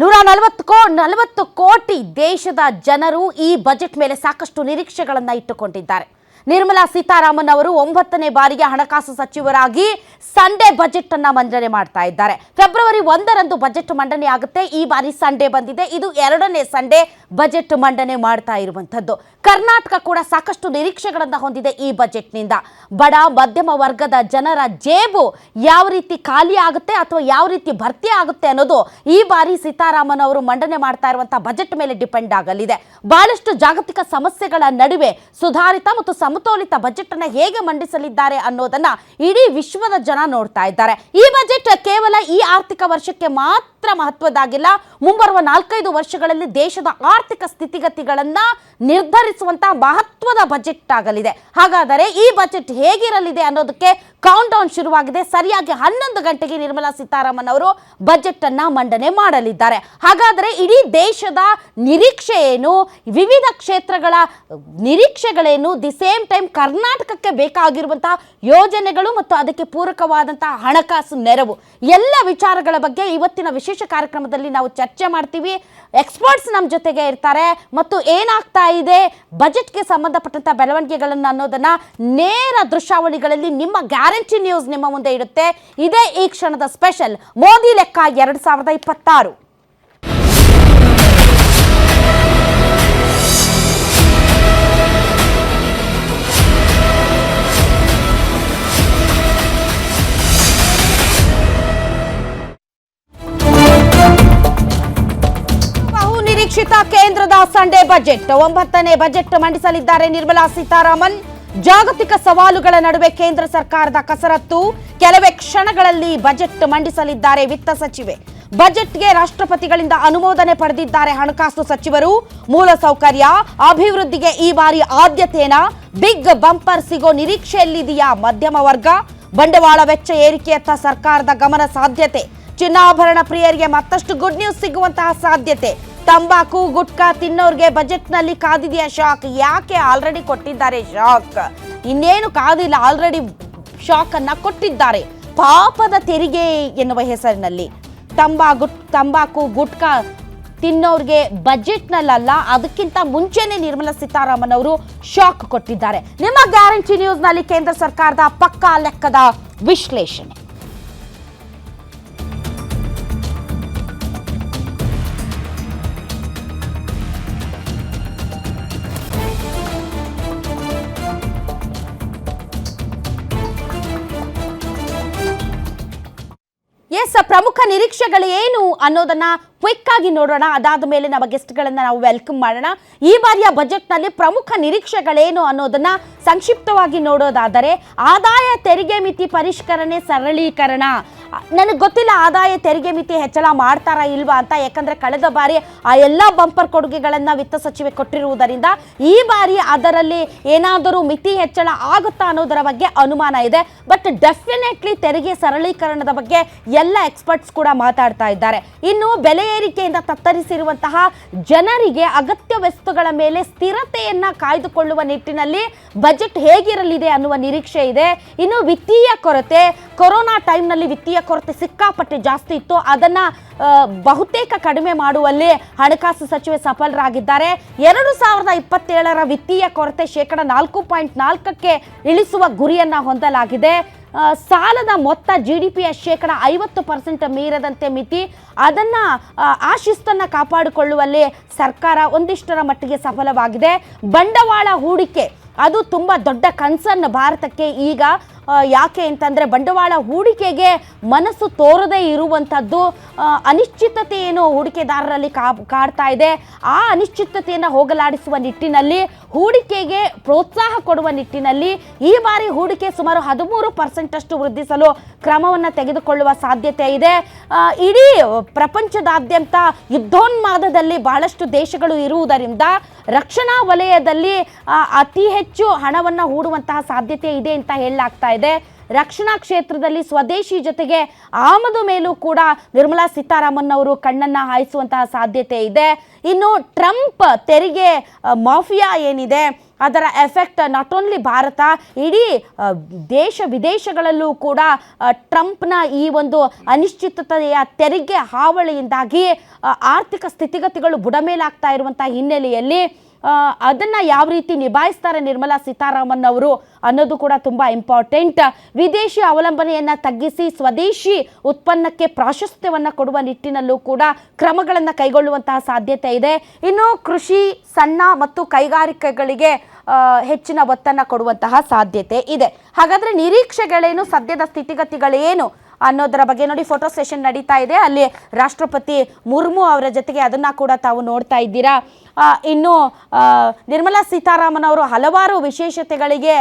140 ಕೋಟಿ ದೇಶದ ಜನರು ಈ ಬಜೆಟ್ ಮೇಲೆ ಸಾಕಷ್ಟು ನಿರೀಕ್ಷೆಗಳನ್ನು ಇಟ್ಟುಕೊಂಡಿದ್ದಾರೆ. ನಿರ್ಮಲಾ ಸೀತಾರಾಮನ್ ಅವರು 9ನೇ ಬಾರಿಗೆ ಹಣಕಾಸು ಸಚಿವರಾಗಿ ಸಂಡೇ ಬಜೆಟ್ ಅನ್ನು ಮಂಡನೆ ಮಾಡ್ತಾ ಇದ್ದಾರೆ. ಫೆಬ್ರವರಿ 1ರಂದು ಬಜೆಟ್ ಮಂಡನೆ ಆಗುತ್ತೆ. ಈ ಬಾರಿ ಸಂಡೇ ಬಂದಿದೆ. ಇದು 2ನೇ ಸಂಡೇ ಬಜೆಟ್ ಮಂಡನೆ ಮಾಡ್ತಾ ಇರುವಂತದ್ದು. ಕರ್ನಾಟಕ ಕೂಡ ಸಾಕಷ್ಟು ನಿರೀಕ್ಷೆಗಳನ್ನು ಹೊಂದಿದೆ ಈ ಬಜೆಟ್ನಿಂದ. ಬಡ ಮಧ್ಯಮ ವರ್ಗದ ಜನರ ಜೇಬು ಯಾವ ರೀತಿ ಖಾಲಿ ಆಗುತ್ತೆ ಅಥವಾ ಯಾವ ರೀತಿ ಭರ್ತಿ ಆಗುತ್ತೆ ಅನ್ನೋದು ಈ ಬಾರಿ ಸೀತಾರಾಮನ್ ಅವರು ಮಂಡನೆ ಮಾಡ್ತಾ ಇರುವಂತಹ ಬಜೆಟ್ ಮೇಲೆ ಡಿಪೆಂಡ್ ಆಗಲಿದೆ. ಬಹಳಷ್ಟು ಜಾಗತಿಕ ಸಮಸ್ಯೆಗಳ ನಡುವೆ ಸುಧಾರಿತ ಮತ್ತು ಸಮತೋಲಿತ ಬಜೆಟ್ ಅನ್ನು ಹೇಗೆ ಮಂಡಿಸಲಿದ್ದಾರೆ ಅನ್ನೋದನ್ನ ಇಡೀ ವಿಶ್ವದ ಜನ ನೋಡ್ತಾ ಇದ್ದಾರೆ. ಈ ಬಜೆಟ್ ಕೇವಲ ಈ ಆರ್ಥಿಕ ವರ್ಷಕ್ಕೆ ಮಾತ್ರ ಮಹತ್ವದಾಗಿಲ್ಲ, ಮುಂಬರುವ 4-5 ವರ್ಷಗಳಲ್ಲಿ ದೇಶದ ಆರ್ಥಿಕ ಸ್ಥಿತಿಗತಿಗಳನ್ನ ನಿರ್ಧರಿಸುವಂತಹ ಮಹತ್ವದ ಬಜೆಟ್ ಆಗಲಿದೆ. ಹಾಗಾದರೆ ಈ ಬಜೆಟ್ ಹೇಗಿರಲಿದೆ ಅನ್ನೋದಕ್ಕೆ ಕೌಂಟ್ ಡೌನ್ ಶುರುವಾಗಿದೆ. ಸರಿಯಾಗಿ 11 ಗಂಟೆಗೆ ನಿರ್ಮಲಾ ಸೀತಾರಾಮನ್ ಅವರು ಬಜೆಟ್ ಅನ್ನ ಮಂಡನೆ ಮಾಡಲಿದ್ದಾರೆ. ಹಾಗಾದರೆ ಇಡೀ ದೇಶದ ನಿರೀಕ್ಷೆ ಏನು, ವಿವಿಧ ಕ್ಷೇತ್ರಗಳ ನಿರೀಕ್ಷೆಗಳೇನು, ದಿ ಸೇಮ್ ಟೈಮ್ ಕರ್ನಾಟಕಕ್ಕೆ ಬೇಕಾಗಿರುವಂತಹ ಯೋಜನೆಗಳು ಮತ್ತು ಅದಕ್ಕೆ ಪೂರಕವಾದಂತಹ ಹಣಕಾಸು ನೆರವು ಎಲ್ಲ ವಿಚಾರಗಳ ಬಗ್ಗೆ ಇವತ್ತಿನ ವಿಶೇಷ ಕಾರ್ಯಕ್ರಮದಲ್ಲಿ ನಾವು ಚರ್ಚೆ ಮಾಡ್ತೀವಿ. ಎಕ್ಸ್ಪರ್ಟ್ಸ್ ನಮ್ಮ ಜೊತೆಗೆ ಇರ್ತಾರೆ ಮತ್ತು ಏನಾಗ್ತಾ ಇದೆ ಬಜೆಟ್ಗೆ ಸಂಬಂಧಪಟ್ಟಂತ ಬೆಳವಣಿಗೆಗಳನ್ನು ಅನ್ನೋದನ್ನ ನೇರ ದೃಶ್ಯಾವಳಿಗಳಲ್ಲಿ ನಿಮ್ಮ ಗ್ಯಾರಂಟಿ ನ್ಯೂಸ್ ನಿಮ್ಮ ಮುಂದೆ ಇಡುತ್ತೆ. ಇದೇ ಈ ಕ್ಷಣದ ಸ್ಪೆಷಲ್ ಮೋದಿ ಲೆಕ್ಕ 2026. ನಿರೀಕ್ಷಿತ ಕೇಂದ್ರದ ಸಂಡೇ ಬಜೆಟ್ 9ನೇ ಬಜೆಟ್ ಮಂಡಿಸಲಿದ್ದಾರೆ ನಿರ್ಮಲಾ ಸೀತಾರಾಮನ್. ಜಾಗತಿಕ ಸವಾಲುಗಳ ನಡುವೆ ಕೇಂದ್ರ ಸರ್ಕಾರದ ಕಸರತ್ತು. ಕೆಲವೇ ಕ್ಷಣಗಳಲ್ಲಿ ಬಜೆಟ್ ಮಂಡಿಸಲಿದ್ದಾರೆ ವಿತ್ತ ಸಚಿವೆ. ಬಜೆಟ್ಗೆ ರಾಷ್ಟ್ರಪತಿಗಳಿಂದ ಅನುಮೋದನೆ ಪಡೆದಿದ್ದಾರೆ ಹಣಕಾಸು ಸಚಿವರು. ಮೂಲಸೌಕರ್ಯ ಅಭಿವೃದ್ಧಿಗೆ ಈ ಬಾರಿ ಆದ್ಯತೆಯನ್ನ ಬಿಗ್ ಬಂಪರ್ ಸಿಗೋ ನಿರೀಕ್ಷೆಯಲ್ಲಿದೆಯಾ ಮಧ್ಯಮ ವರ್ಗ? ಬಂಡವಾಳ ವೆಚ್ಚ ಏರಿಕೆಯತ್ತ ಸರ್ಕಾರದ ಗಮನ ಸಾಧ್ಯತೆ. ಚಿನ್ನಾಭರಣ ಪ್ರಿಯರಿಗೆ ಮತ್ತಷ್ಟು ಗುಡ್ ನ್ಯೂಸ್ ಸಿಗುವಂತಹ ಸಾಧ್ಯತೆ. ತಂಬಾಕು ಗುಟ್ಕಾ ತಿನ್ನೋರ್ಗೆ ಬಜೆಟ್ನಲ್ಲಿ ಕಾದಿದೆಯಾ ಶಾಕ್? ಯಾಕೆ ಆಲ್ರೆಡಿ ಕೊಟ್ಟಿದ್ದಾರೆ ಶಾಕ್, ಇನ್ನೇನು ಕಾದಿಲ್ಲ, ಆಲ್ರೆಡಿ ಶಾಕ್ ಅನ್ನ ಕೊಟ್ಟಿದ್ದಾರೆ. ಪಾಪದ ತೆರಿಗೆ ಎನ್ನುವ ಹೆಸರಿನಲ್ಲಿ ತಂಬಾಕು ಗುಟ್ಕಾ ತಿನ್ನೋರ್ಗೆ ಬಜೆಟ್ನಲ್ಲ, ಅದಕ್ಕಿಂತ ಮುಂಚೆನೆ ನಿರ್ಮಲಾ ಸೀತಾರಾಮನ್ ಅವರು ಶಾಕ್ ಕೊಟ್ಟಿದ್ದಾರೆ. ನಿಮ್ಮ ಗ್ಯಾರಂಟಿ ನ್ಯೂಸ್ನಲ್ಲಿ ಕೇಂದ್ರ ಸರ್ಕಾರದ ಪಕ್ಕಾ ಲೆಕ್ಕದ ವಿಶ್ಲೇಷಣೆ. ಪ್ರಮುಖ ನಿರೀಕ್ಷೆಗಳು ಏನು ಅನ್ನೋದನ್ನ ಕ್ವಿಕ್ ಆಗಿ ನೋಡೋಣ. ಅದಾದ ಮೇಲೆ ನಮ್ಮ ಗೆಸ್ಟ್ಗಳನ್ನ ನಾವು ವೆಲ್ಕಮ್ ಮಾಡೋಣ. ಈ ಬಾರಿಯ ಬಜೆಟ್ನಲ್ಲಿ ಪ್ರಮುಖ ನಿರೀಕ್ಷೆಗಳೇನು ಅನ್ನೋದನ್ನ ಸಂಕ್ಷಿಪ್ತವಾಗಿ ನೋಡೋದಾದರೆ, ಆದಾಯ ತೆರಿಗೆ ಮಿತಿ ಪರಿಷ್ಕರಣೆ ಸರಳೀಕರಣ. ನನಗೆ ಗೊತ್ತಿಲ್ಲ ಆದಾಯ ತೆರಿಗೆ ಮಿತಿ ಹೆಚ್ಚಳ ಮಾಡ್ತಾರಾ ಇಲ್ವಾ ಅಂತ, ಯಾಕಂದ್ರೆ ಕಳೆದ ಬಾರಿ ಆ ಎಲ್ಲ ಬಂಪರ್ ಕೊಡುಗೆಗಳನ್ನ ವಿತ್ತ ಸಚಿವೆ ಕೊಟ್ಟಿರುವುದರಿಂದ ಈ ಬಾರಿ ಅದರಲ್ಲಿ ಏನಾದರೂ ಮಿತಿ ಹೆಚ್ಚಳ ಆಗುತ್ತಾ ಅನ್ನೋದರ ಬಗ್ಗೆ ಅನುಮಾನ ಇದೆ. ಬಟ್ ಡೆಫಿನೆಟ್ಲಿ ತೆರಿಗೆ ಸರಳೀಕರಣದ ಬಗ್ಗೆ ಎಲ್ಲ ಎಕ್ಸ್ಪರ್ಟ್ಸ್ ಕೂಡ ಮಾತಾಡ್ತಾ ಇದ್ದಾರೆ. ಇನ್ನು ಬೆಲೆ ಏರಿಕೆಯಿಂದ ತತ್ತರಿಸಿರುವಂತಹ ಜನರಿಗೆ ಅಗತ್ಯ ವಸ್ತುಗಳ ಮೇಲೆ ಸ್ಥಿರತೆಯನ್ನ ಕಾಯ್ದುಕೊಳ್ಳುವ ನಿಟ್ಟಿನಲ್ಲಿ ಬಜೆಟ್ ಹೇಗಿರಲಿದೆ ಅನ್ನುವ ನಿರೀಕ್ಷೆ ಇದೆ. ಇನ್ನು ವಿತ್ತೀಯ ಕೊರತೆ, ಕೊರೋನಾ ಟೈಮ್ನಲ್ಲಿ ವಿತ್ತೀಯ ಕೊರತೆ ಸಿಕ್ಕಾಪಟ್ಟೆ ಜಾಸ್ತಿ ಇತ್ತು, ಅದನ್ನ ಬಹುತೇಕ ಕಡಿಮೆ ಮಾಡುವಲ್ಲಿ ಹಣಕಾಸು ಸಚಿವೆ ಸಫಲರಾಗಿದ್ದಾರೆ. 2027ರ ವಿತ್ತೀಯ ಕೊರತೆ 4.4% ಇಳಿಸುವ ಗುರಿಯನ್ನ ಹೊಂದಲಾಗಿದೆ. ಸಾಲದ ಮೊತ್ತ GDPಯ 50% ಮೀರದಂತೆ ಮಿತಿ, ಅದನ್ನ ಆ ಶಿಸ್ತನ್ನು ಕಾಪಾಡಿಕೊಳ್ಳುವಲ್ಲಿ ಸರ್ಕಾರ ಒಂದಿಷ್ಟರ ಮಟ್ಟಿಗೆ ಸಫಲವಾಗಿದೆ. ಬಂಡವಾಳ ಹೂಡಿಕೆ ಅದು ತುಂಬ ದೊಡ್ಡ ಕನ್ಸರ್ನ್ ಭಾರತಕ್ಕೆ ಈಗ. ಯಾಕೆ ಅಂತಂದರೆ ಬಂಡವಾಳ ಹೂಡಿಕೆಗೆ ಮನಸ್ಸು ತೋರದೇ ಇರುವಂಥದ್ದು ಅನಿಶ್ಚಿತತೆ ಏನು ಹೂಡಿಕೆದಾರರಲ್ಲಿ ಕಾಡ್ತಾ ಇದೆ. ಆ ಅನಿಶ್ಚಿತತೆಯನ್ನು ಹೋಗಲಾಡಿಸುವ ನಿಟ್ಟಿನಲ್ಲಿ ಹೂಡಿಕೆಗೆ ಪ್ರೋತ್ಸಾಹ ಕೊಡುವ ನಿಟ್ಟಿನಲ್ಲಿ ಈ ಬಾರಿ ಹೂಡಿಕೆ ಸುಮಾರು 13% ವೃದ್ಧಿಸಲು ಕ್ರಮವನ್ನು ತೆಗೆದುಕೊಳ್ಳುವ ಸಾಧ್ಯತೆ ಇದೆ. ಇಡೀ ಪ್ರಪಂಚದಾದ್ಯಂತ ಯುದ್ಧೋನ್ಮಾದದಲ್ಲಿ ಬಹಳಷ್ಟು ದೇಶಗಳು ಇರುವುದರಿಂದ ರಕ್ಷಣಾ ವಲಯದಲ್ಲಿ ಅತಿ ಹೆಚ್ಚು ಹಣವನ್ನು ಹೂಡುವಂತಹ ಸಾಧ್ಯತೆ ಇದೆ ಅಂತ ಹೇಳಲಾಗ್ತಾ ಇದೆ. ರಕ್ಷಣಾ ಕ್ಷೇತ್ರದಲ್ಲಿ ಸ್ವದೇಶಿ ಜೊತೆಗೆ ಆಮದು ಮೇಲೂ ಕೂಡ ನಿರ್ಮಲಾ ಸೀತಾರಾಮನ್ ಅವರು ಕಣ್ಣನ್ನ ಹಾಯಿಸುವಂತಹ ಸಾಧ್ಯತೆ ಇದೆ. ಇನ್ನು ಟ್ರಂಪ್ ತೆರಿಗೆ ಮಾಫಿಯಾ ಏನಿದೆ ಅದರ ಎಫೆಕ್ಟ್ ನಾಟ್ ಓನ್ಲಿ ಭಾರತ, ಇಡೀ ದೇಶ ವಿದೇಶಗಳಲ್ಲೂ ಕೂಡ ಟ್ರಂಪ್ನ ಈ ಒಂದು ಅನಿಶ್ಚಿತತೆಯ ತೆರಿಗೆ ಹಾವಳಿಯಿಂದಾಗಿ ಆರ್ಥಿಕ ಸ್ಥಿತಿಗತಿಗಳು ಬುಡಮೇಲಾಗ್ತಾ ಇರುವಂಥ ಹಿನ್ನೆಲೆಯಲ್ಲಿ ಅದನ್ನು ಯಾವ ರೀತಿ ನಿಭಾಯಿಸ್ತಾರೆ ನಿರ್ಮಲಾ ಸೀತಾರಾಮನ್ ಅವರು ಅನ್ನೋದು ಕೂಡ ತುಂಬ ಇಂಪಾರ್ಟೆಂಟ್. ವಿದೇಶಿ ಅವಲಂಬನೆಯನ್ನು ತಗ್ಗಿಸಿ ಸ್ವದೇಶಿ ಉತ್ಪನ್ನಕ್ಕೆ ಪ್ರಾಶಸ್ತ್ಯವನ್ನು ಕೊಡುವ ನಿಟ್ಟಿನಲ್ಲೂ ಕೂಡ ಕ್ರಮಗಳನ್ನು ಕೈಗೊಳ್ಳುವಂತಹ ಸಾಧ್ಯತೆ ಇದೆ. ಇನ್ನು ಕೃಷಿ, ಸಣ್ಣ ಮತ್ತು ಕೈಗಾರಿಕೆಗಳಿಗೆ ಹೆಚ್ಚಿನ ಒತ್ತನ್ನು ಕೊಡುವಂತಹ ಸಾಧ್ಯತೆ ಇದೆ. ಹಾಗಾದರೆ ನಿರೀಕ್ಷೆಗಳೇನು, ಸದ್ಯದ ಸ್ಥಿತಿಗತಿಗಳೇನು ಅನ್ನೋದರ ಬಗ್ಗೆ ನೋಡಿ, ಫೋಟೋ ಸೆಷನ್ ನಡೀತಾ ಇದೆ. ಅಲ್ಲಿ ರಾಷ್ಟ್ರಪತಿ ಮುರ್ಮು ಅವರ ಜೊತೆಗೆ ಅದನ್ನು ಕೂಡ ತಾವು ನೋಡ್ತಾ ಇದ್ದೀರಾ. ಇನ್ನು ನಿರ್ಮಲಾ ಸೀತಾರಾಮನ್ ಅವರು ಹಲವಾರು ವಿಶೇಷತೆಗಳಿಗೆ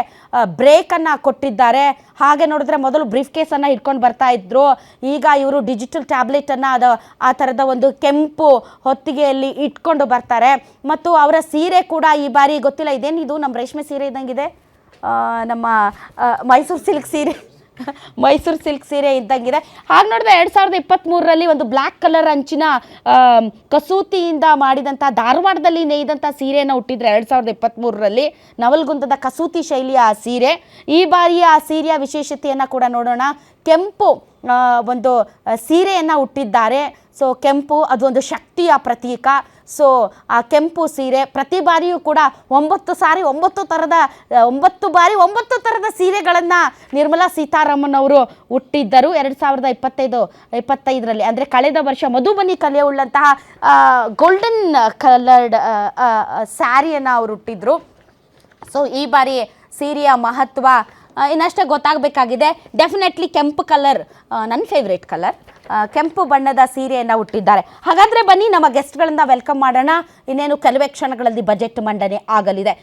ಬ್ರೇಕನ್ನು ಕೊಟ್ಟಿದ್ದಾರೆ. ಹಾಗೆ ನೋಡಿದ್ರೆ ಮೊದಲು ಬ್ರೀಫ್ ಕೇಸನ್ನು ಇಟ್ಕೊಂಡು ಬರ್ತಾ ಇದ್ರು, ಈಗ ಇವರು ಡಿಜಿಟಲ್ ಟ್ಯಾಬ್ಲೆಟನ್ನು ಆ ಥರದ ಒಂದು ಕೆಂಪು ಹೊತ್ತಿಗೆಯಲ್ಲಿ ಇಟ್ಕೊಂಡು ಬರ್ತಾರೆ. ಮತ್ತು ಅವರ ಸೀರೆ ಕೂಡ ಈ ಬಾರಿ ಗೊತ್ತಿಲ್ಲ, ಇದೇನಿದು ನಮ್ಮ ರೇಷ್ಮೆ ಸೀರೆ ಇದ್ದಂಗಿದೆ, ನಮ್ಮ ಮೈಸೂರು ಸಿಲ್ಕ್ ಸೀರೆ ಇದ್ದಂಗಿದೆ. ಹಾಗೆ ನೋಡಿದ್ರೆ 2023ರಲ್ಲಿ ಒಂದು ಬ್ಲ್ಯಾಕ್ ಕಲರ್ ಅಂಚಿನ ಕಸೂತಿಯಿಂದ ಮಾಡಿದಂಥ ಧಾರವಾಡದಲ್ಲಿ ನೇಯ್ದಂಥ ಸೀರೆಯನ್ನು ಹುಟ್ಟಿದ್ರೆ 2023ರಲ್ಲಿ ನವಲ್ಗುಂದದ ಕಸೂತಿ ಶೈಲಿಯ ಆ ಸೀರೆ. ಈ ಬಾರಿಯ ಆ ಸೀರೆಯ ವಿಶೇಷತೆಯನ್ನು ಕೂಡ ನೋಡೋಣ. ಕೆಂಪು ಒಂದು ಸೀರೆಯನ್ನು ಹುಟ್ಟಿದ್ದಾರೆ. ಸೊ ಕೆಂಪು ಅದು ಒಂದು ಶಕ್ತಿಯ ಪ್ರತೀಕ. ಸೊ ಆ ಕೆಂಪು ಸೀರೆ ಪ್ರತಿ ಬಾರಿಯೂ ಕೂಡ 9 ಥರದ ಸೀರೆಗಳನ್ನು ನಿರ್ಮಲಾ ಸೀತಾರಾಮನ್ ಅವರು ಹುಟ್ಟಿದ್ದರು. 2025ರಲ್ಲಿ ಅಂದರೆ ಕಳೆದ ವರ್ಷ ಮಧುಬನಿ ಕಲೆ ಉಳ್ಳಂತಹ ಗೋಲ್ಡನ್ ಕಲರ್ಡ್ ಸ್ಯಾರಿಯನ್ನು ಅವರು ಹುಟ್ಟಿದ್ರು. ಸೊ ಈ ಬಾರಿ ಸೀರೆಯ ಮಹತ್ವ ಇನ್ನಷ್ಟೇ ಗೊತ್ತಾಗಬೇಕಾಗಿದೆ. ಡೆಫಿನೆಟ್ಲಿ ಕೆಂಪು ಕಲರ್ ನನ್ನ ಫೇವ್ರೇಟ್ ಕಲರ್, ಕೆಂಪು ಬಣ್ಣದ ಸೀರೆಯನ್ನು ಹುಟ್ಟಿದ್ದಾರೆ. ಹಾಗಾದರೆ ಬನ್ನಿ ನಮ್ಮ ಗೆಸ್ಟ್ಗಳನ್ನು ವೆಲ್ಕಮ್ ಮಾಡೋಣ. ಇನ್ನೇನು ಕೆಲವೇ ಕ್ಷಣಗಳಲ್ಲಿ ಬಜೆಟ್ ಮಂಡನೆ ಆಗಲಿದೆ.